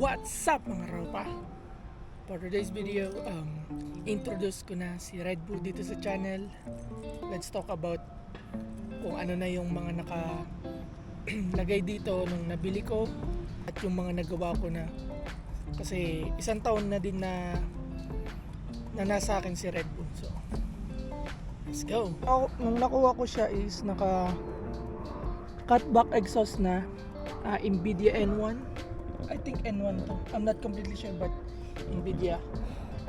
What's up mga ropa? For today's video, introduce ko na si Red Bull dito sa channel. Let's talk about kung ano na yung mga nakalagay dito nung nabili ko at yung mga nagawa ko na. Kasi isang taon na din na nasa akin si Red Bull. So, let's go! Nung nakuha ko siya is naka cutback exhaust na NVIDIA N1. I think N1 to. I'm not completely sure but NVIDIA.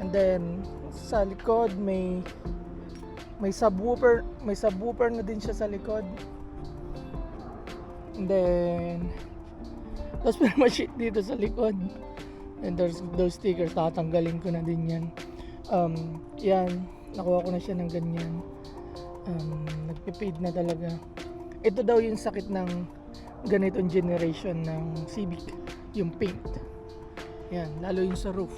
And then sa likod may subwoofer, na din siya sa likod. And then that's pretty much it dito sa likod. And there's those stickers, tatanggalin ko na din yan. Yan, nakuha ko na siya ng ganyan. Nagpe-fade na talaga. Ito daw yung sakit ng ganitong generation ng Civic, yung paint. Yan, lalo yung sa roof.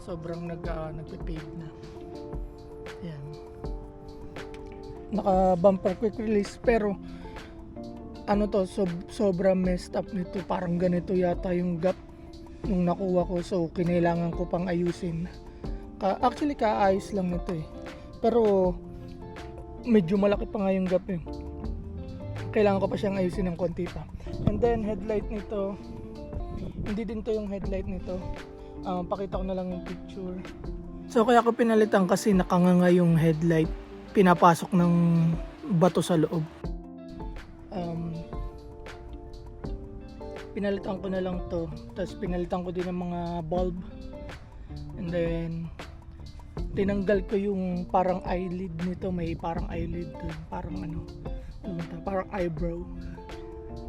Sobrang nagpe-fade na. Yan. Naka bumper quick release pero ano to, sobrang messed up nito. Parang ganito yata yung gap nung nakuha ko, so kinailangan ko pang ayusin. Actually kaayos lang nito eh. Pero medyo malaki pa nga yung gap eh. Kailangan ko pa siyang ayusin ng konti pa. And then headlight nito, hindi din to yung headlight nito. Pakita ko na lang yung picture. So kaya ko pinalitan kasi nakanganga yung headlight. Pinapasok ng bato sa loob. Pinalitan ko na lang to. Tapos pinalitan ko din ng mga bulb. And then tinanggal ko yung parang eyelid nito. May parang eyelid doon. Parang eyebrow.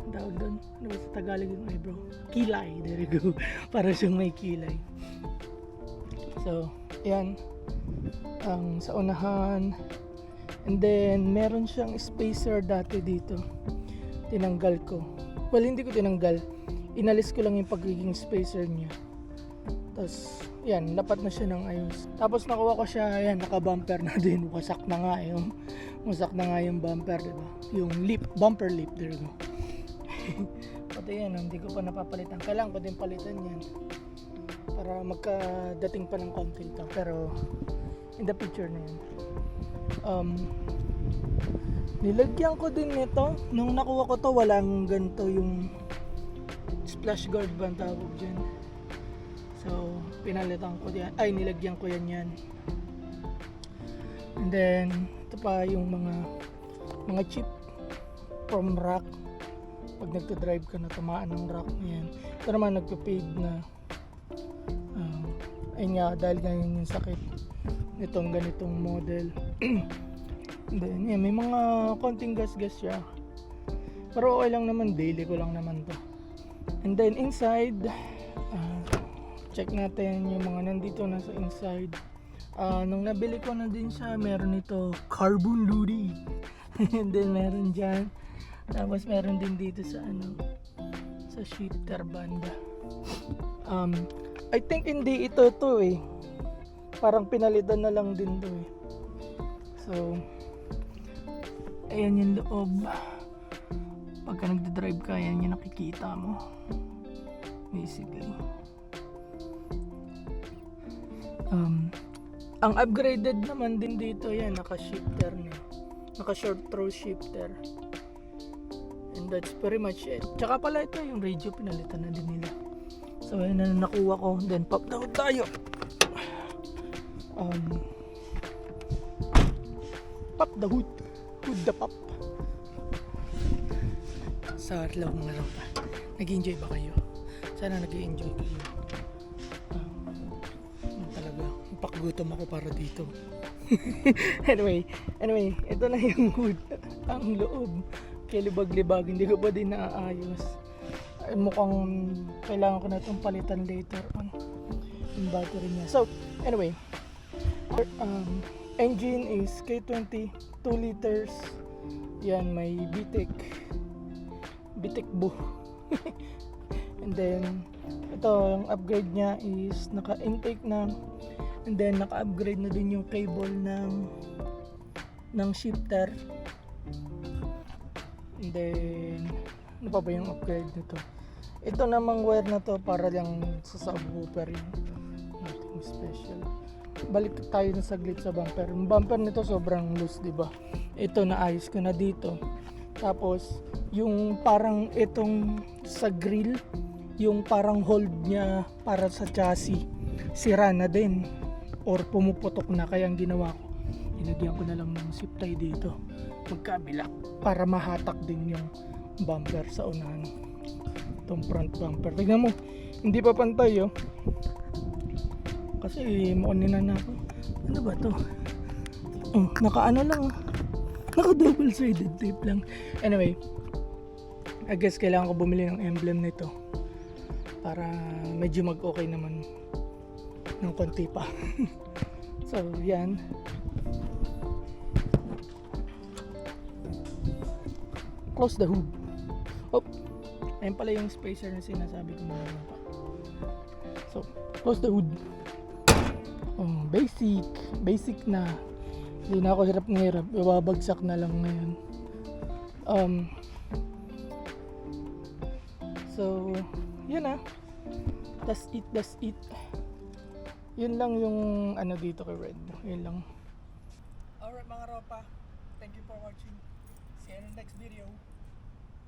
Tawag doon. Ano ba sa Tagalog yung eyebrow? Kilay. There you go. Para siyang may kilay. So, yan. Sa unahan. And then, meron siyang spacer dati dito. Tinanggal ko. Well, hindi ko tinanggal. Inalis ko lang yung pagiging spacer niya. Tapos, yan. Lapat na siya ng ayos. Tapos, nakuha ko siya. Yan, naka-bumper na din. Wasak na nga yung bumper, diba? Yung bumper lip, there you go. Pati yan, hindi ko pa napapalitan. Kailangan ko din palitan yan para magkadating pa ng konti ito. Pero in the picture na yan, nilagyan ko din nito. Nung nakuha ko to, walang ganito yung splash guard ba ang tawag dyan. So pinalitan ko yan, nilagyan ko yan. And then ito pa yung mga chip from rack. Pag nagta-drive ka na, tamaan ng rack na yan. Ito naman nagpa-fade na. Ayun nga, dahil ganyan yung sakit nitong ganitong model. And then yan, may mga konting gas-gas siya. Pero okay lang naman, daily ko lang naman to. And then inside, check natin yung mga nandito na sa inside. Nung nabili ko na din siya, meron ito carbon ludi. And then meron dyan. Tapos meron din dito sa sa shifter banda. I think hindi ito eh. Parang pinalitan na lang din to eh. So ayan yung loob. Pagka nagda-drive ka, ayan yung nakikita mo. Basically. Ang upgraded naman din dito, yan, naka-shifter niya. Naka-short throw shifter. And that's pretty much it. Tsaka pala ito yung radio, pinalitan na din nila. So ayun na nakuha ko. Then pop down tayo. Pop the hood. Hood the pop. Sa arlaw mga ropa. Nag-enjoy ba kayo? Sana nag-enjoy kayo. Talaga, pakgutom ako para dito. Anyway, ito na yung hood. Ang loob. Kilibag-libag, hindi ko pa din naaayos. Mukhang kailangan ko na itong palitan later on yung battery niya. So anyway, engine is K20 2 liters. Yan, may BTEC buh. And then ito, yung upgrade niya is naka-intake na. And then naka-upgrade na din yung cable ng shifter. And then Ano pa ba yung upgrade nito? Ito namang wire na to para lang sa subwoofer yun. Nothing special. Balik tayo na saglit sa bumper. Yung bumper nito sobrang loose, di ba? Ito naayos ko na dito. Tapos yung parang itong sa grill, yung parang hold niya para sa chassis, sira na din or pumuputok na. Kaya ang ginawa ko, ilagyan ko na lang ng zip tie dito magkabila para mahatak din yung bumper sa unahan. Itong front bumper, tignan mo, hindi pa pantay oh. Kasi maunina na ako. Ano ba to? Oh, naka-ano lang oh. Naka double sided tape lang. Anyway, I guess kailangan ko bumili ng emblem nito para medyo mag-okay naman ng konti pa. So, yan. Close the hood. Oh, ayun pala yung spacer na sinasabi ko na pa. So, close the hood. Oh, basic na. Hindi na ako hirap na hirap. Ibabagsak na lang ngayon. So, yun ah. That's it. Yun lang yung ano dito kay Red. Yun lang. Alright mga ropa. Thank you for watching. See you in the next video.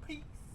Peace!